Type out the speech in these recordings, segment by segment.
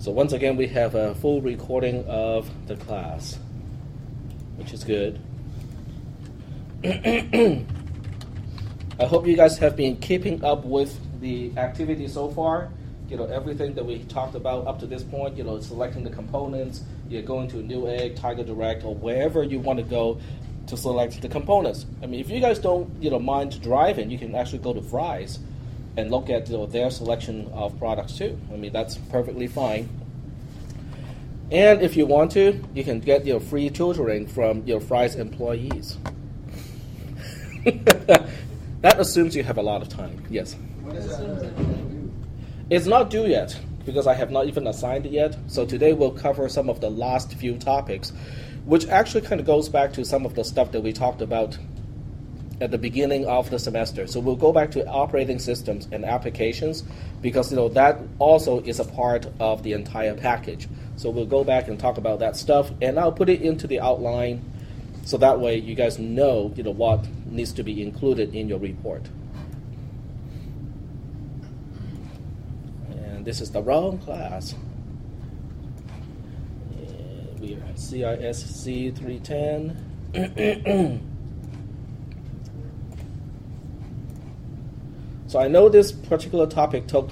So once again, we have a full recording of the class, which is good. I hope you guys have been keeping up with the activity so far. Everything that we talked about up to this point, selecting the components, you're going to Newegg, Tiger Direct, or wherever you want to go to select the components. I mean, if you guys don't, mind driving, you can actually go to Fry's and look at their selection of products too. I mean, that's perfectly fine. And if you want to, you can get your free tutoring from your Fry's employees. That assumes you have a lot of time. Yes. What is that? It's not due yet because I have not even assigned it yet. So today we'll cover some of the last few topics, which actually kind of goes back to some of the stuff that we talked about at the beginning of the semester. So we'll go back to operating systems and applications because that also is a part of the entire package. So we'll go back and talk about that stuff, and I'll put it into the outline so that way you guys know what needs to be included in your report. And this is the wrong class. And we are at cisc310. So I know this particular topic took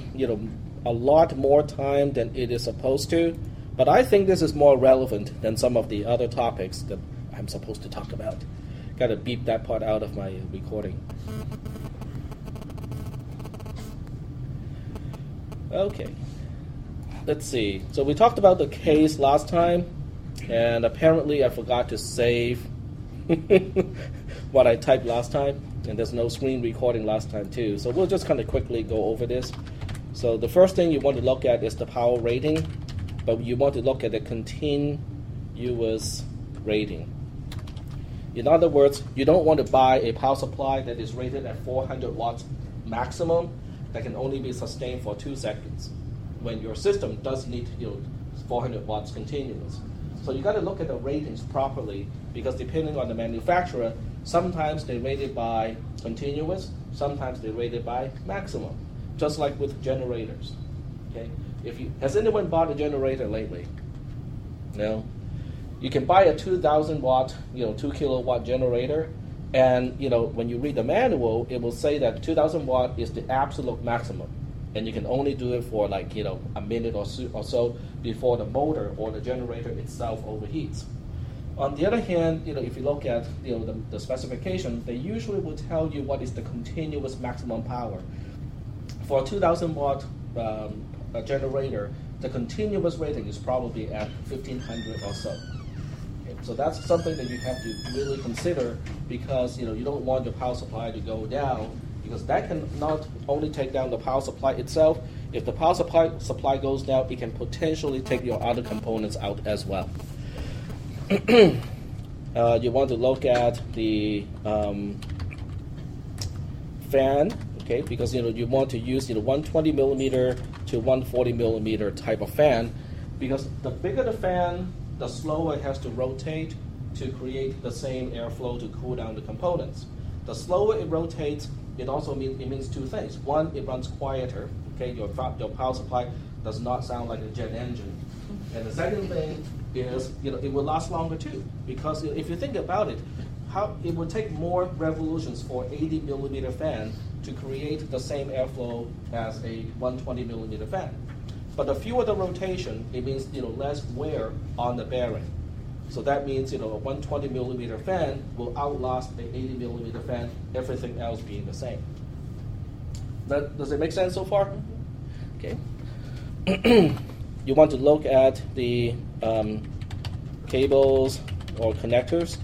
a lot more time than it is supposed to, but I think this is more relevant than some of the other topics that I'm supposed to talk about. Got to beep that part out of my recording. Okay, let's see. So we talked about the case last time, and apparently I forgot to save what I typed last time. And there's no screen recording last time too. So we'll just kind of quickly go over this. So the first thing you want to look at is the power rating, but you want to look at the continuous rating. In other words, you don't want to buy a power supply that is rated at 400 watts maximum that can only be sustained for 2 seconds when your system does need 400 watts continuous. So you got to look at the ratings properly because depending on the manufacturer, sometimes they rate it by continuous, sometimes they rate it by maximum, just like with generators. Okay? Has anyone bought a generator lately? No? You can buy a 2,000 watt, 2 kilowatt generator, and when you read the manual, it will say that 2,000 watt is the absolute maximum, and you can only do it for a minute or so before the motor or the generator itself overheats. On the other hand, if you look at the specification, they usually will tell you what is the continuous maximum power. For a 2,000 watt generator, the continuous rating is probably at 1,500 or so. Okay, so that's something that you have to really consider because you don't want your power supply to go down because that can not only take down the power supply itself. If the power supply goes down, it can potentially take your other components out as well. You want to look at the fan, okay? Because you want to use 120 millimeter to 140 millimeter type of fan, because the bigger the fan, the slower it has to rotate to create the same airflow to cool down the components. The slower it rotates, it also means 2 things. One, it runs quieter. Okay, your power supply does not sound like a jet engine. And the second thing is it will last longer too, because if you think about it, it would take more revolutions for 80 millimeter fan to create the same airflow as a 120 millimeter fan. But the fewer the rotation, it means less wear on the bearing. So that means a 120 millimeter fan will outlast the 80 millimeter fan, everything else being the same. Does it make sense so far? Okay. You want to look at the cables or connectors.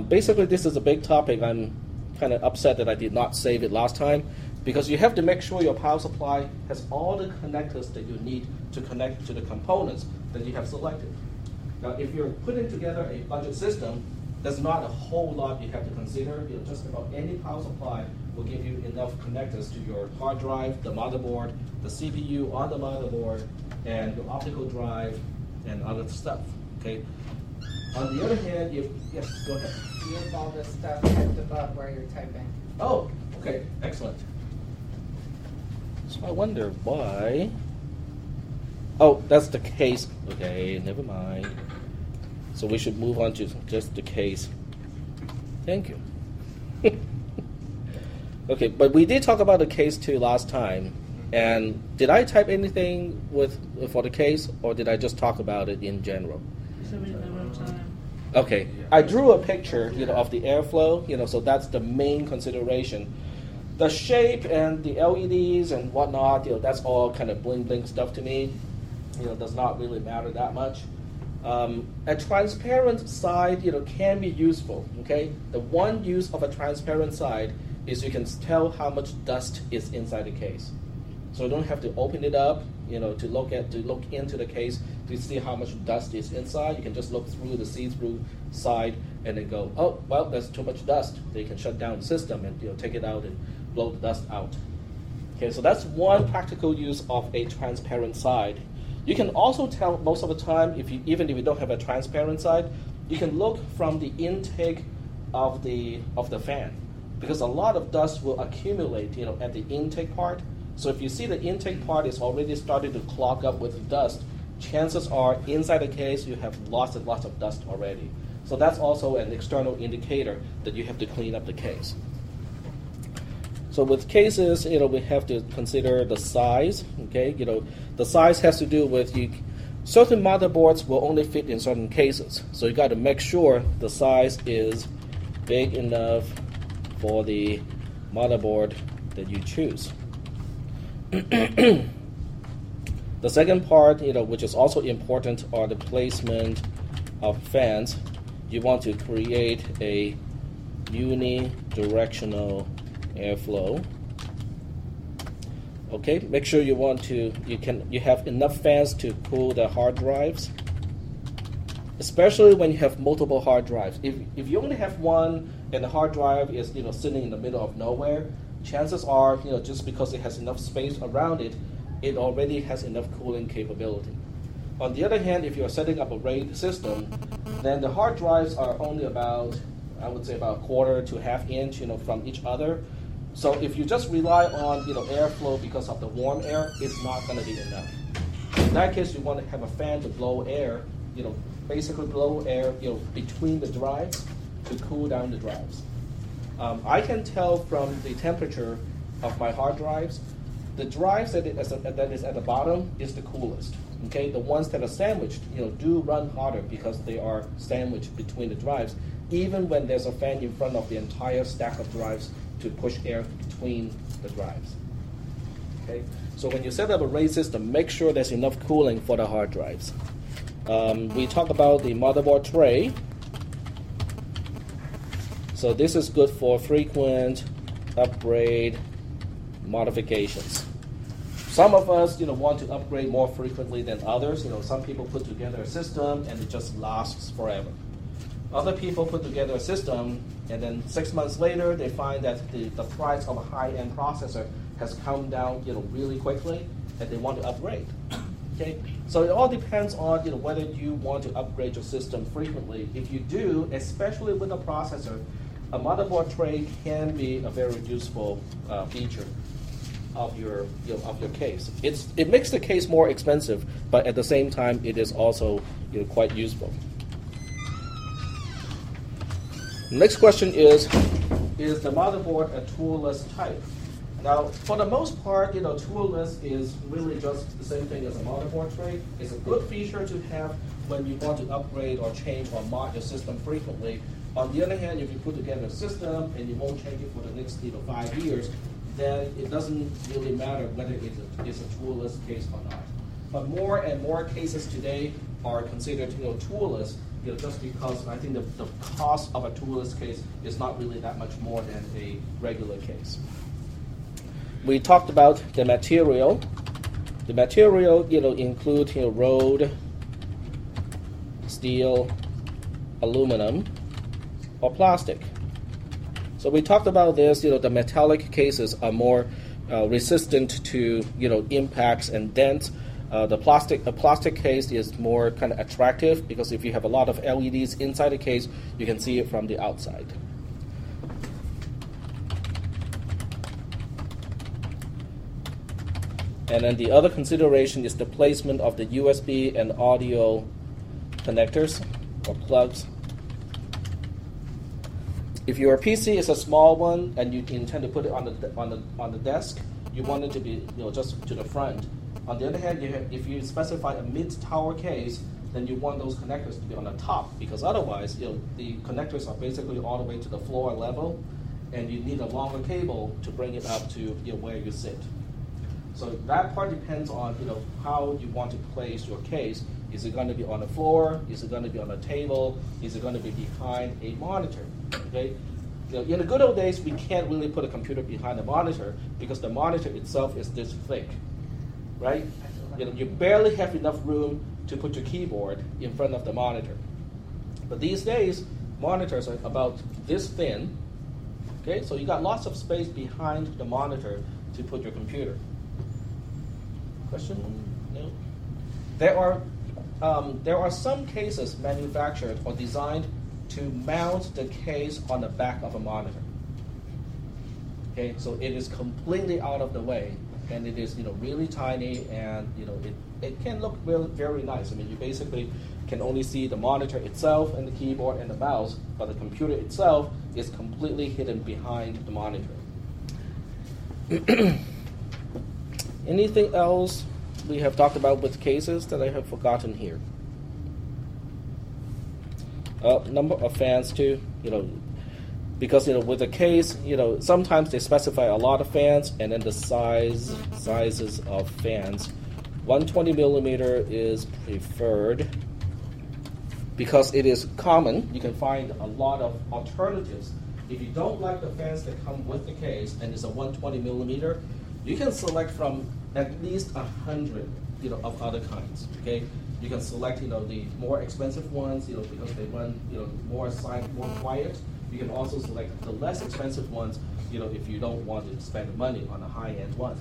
Basically, this is a big topic. I'm kind of upset that I did not save it last time because you have to make sure your power supply has all the connectors that you need to connect to the components that you have selected. Now, if you're putting together a budget system, there's not a whole lot you have to consider. Just about any power supply will give you enough connectors to your hard drive, the motherboard, the CPU on the motherboard, and your optical drive, and other stuff. Okay. On the other hand, yes, go ahead. You have all this stuff typed above where you're typing. Oh, okay, excellent. So I wonder why Oh, that's the case. Okay, never mind. So we should move on to just the case. Thank you. Okay, but we did talk about the case too last time. And did I type anything for the case, or did I just talk about it in general? So we didn't have time. Okay, I drew a picture, of the airflow, so that's the main consideration. The shape and the LEDs and whatnot, that's all kind of bling bling stuff to me. Does not really matter that much. A transparent side, can be useful. Okay, the one use of a transparent side is you can tell how much dust is inside the case. So you don't have to open it up, to look into the case to see how much dust is inside. You can just look through the see-through side and then go, oh, well, there's too much dust. They can shut down the system and take it out and blow the dust out. Okay, so that's one practical use of a transparent side. You can also tell most of the time, even if you don't have a transparent side, you can look from the intake of the fan, because a lot of dust will accumulate, at the intake part. So if you see the intake part is already started to clog up with dust, chances are inside the case you have lots and lots of dust already. So that's also an external indicator that you have to clean up the case. So with cases, we have to consider the size. Okay, the size has to do with certain motherboards will only fit in certain cases. So you got to make sure the size is big enough for the motherboard that you choose. The second part, which is also important, are the placement of fans. You want to create a unidirectional airflow. Okay, make sure you have enough fans to cool the hard drives, especially when you have multiple hard drives. If you only have one and the hard drive is sitting in the middle of nowhere, chances are just because it has enough space around it, it already has enough cooling capability. On the other hand, if you're setting up a RAID system, then the hard drives are only about, I would say, about a quarter to half inch from each other. So if you just rely on airflow because of the warm air, it's not going to be enough. In that case, you want to have a fan to blow air, basically blow air between the drives to cool down the drives. I can tell from the temperature of my hard drives, the drives that is at the bottom is the coolest. Okay, the ones that are sandwiched, do run hotter because they are sandwiched between the drives, even when there's a fan in front of the entire stack of drives to push air between the drives. Okay, so when you set up a RAID system, make sure there's enough cooling for the hard drives. We talk about the motherboard tray. So this is good for frequent upgrade modifications. Some of us, want to upgrade more frequently than others. Some people put together a system and it just lasts forever. Other people put together a system and then 6 months later they find that the price of a high-end processor has come down, really quickly, and they want to upgrade. Okay, so it all depends on whether you want to upgrade your system frequently. If you do, especially with a processor, a motherboard tray can be a very useful feature of your case. It makes the case more expensive, but at the same time, it is also quite useful. Next question is the motherboard a toolless type? Now, for the most part, toolless is really just the same thing as a motherboard tray. It's a good feature to have when you want to upgrade or change or mod your system frequently. On the other hand, if you put together a system and you won't change it for the next 5 years, then it doesn't really matter whether it's a toolless case or not. But more and more cases today are considered toolless, just because I think the cost of a toolless case is not really that much more than a regular case. We talked about the material. The material, include road, steel, aluminum, or plastic. So we talked about this. The metallic cases are more resistant to impacts and dents. A plastic case is more kind of attractive because if you have a lot of LEDs inside the case, you can see it from the outside. And then the other consideration is the placement of the USB and audio connectors or plugs. If your PC is a small one and you intend to put it on the desk, you want it to be just to the front. On the other hand, if you specify a mid-tower case, then you want those connectors to be on the top, because otherwise, the connectors are basically all the way to the floor level, and you need a longer cable to bring it up to where you sit. So that part depends on how you want to place your case. Is it going to be on the floor? Is it going to be on a table? Is it going to be behind a monitor? Okay. In the good old days, we can't really put a computer behind a monitor because the monitor itself is this thick, right? You barely have enough room to put your keyboard in front of the monitor. But these days, monitors are about this thin. Okay, so you got lots of space behind the monitor to put your computer. Question? No. There are some cases manufactured or designed to mount the case on the back of a monitor. Okay, so it is completely out of the way, and it is really tiny, and it can look very nice. I mean, you basically can only see the monitor itself and the keyboard and the mouse, but the computer itself is completely hidden behind the monitor. Anything else we have talked about with cases that I have forgotten here? Number of fans too, because with the case, sometimes they specify a lot of fans, and then the sizes of fans. 120 millimeter is preferred because it is common. You can find a lot of alternatives. If you don't like the fans that come with the case and it's a 120 millimeter, you can select from at least 100 of other kinds. Okay, you can select the more expensive ones because they run more quiet. You can also select the less expensive ones if you don't want to spend the money on a high-end one.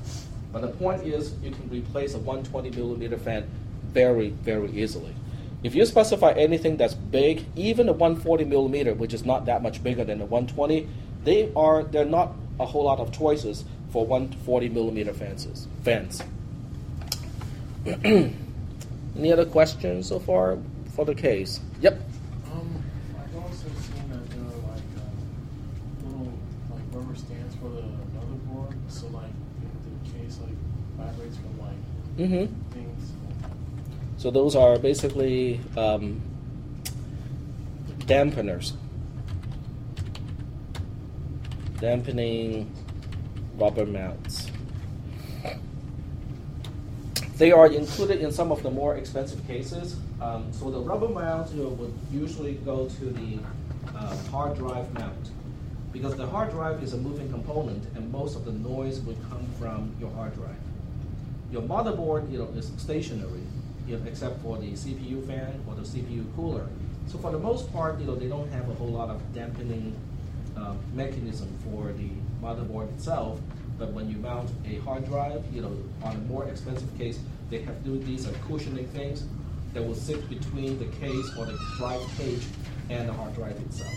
But the point is, you can replace a 120 millimeter fan very, very easily. If you specify anything that's big, even a 140 millimeter, which is not that much bigger than a 120, there are not a whole lot of choices for 140 millimeter fans. Any other questions so far for the case? Yep. I've also seen that there are little rubber stands for the motherboard, so the case vibrates from things. So those are basically dampeners, dampening rubber mounts. They are included in some of the more expensive cases. So the rubber mount would usually go to the hard drive mount, because the hard drive is a moving component, and most of the noise would come from your hard drive. Your motherboard is stationary, except for the CPU fan or the CPU cooler. So for the most part, they don't have a whole lot of dampening mechanism for the motherboard itself. But when you mount a hard drive, on a more expensive case, they have these cushioning things that will sit between the case or the drive cage and the hard drive itself.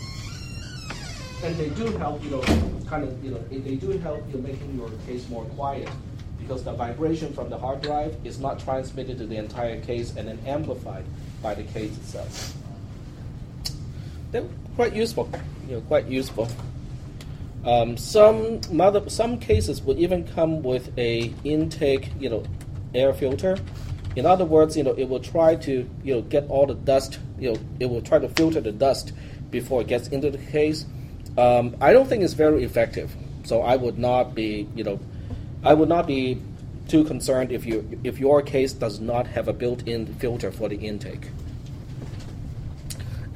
And they do help, they do help making your case more quiet, because the vibration from the hard drive is not transmitted to the entire case and then amplified by the case itself. They're quite useful, quite useful. Some cases would even come with a intake, air filter. In other words, it will try to, get all the dust. It will try to filter the dust before it gets into the case. I don't think it's very effective. So I would not be, too concerned if your case does not have a built-in filter for the intake.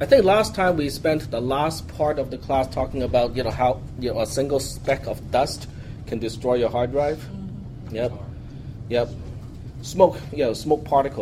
I think last time we spent the last part of the class talking about how a single speck of dust can destroy your hard drive. Yep. Smoke particles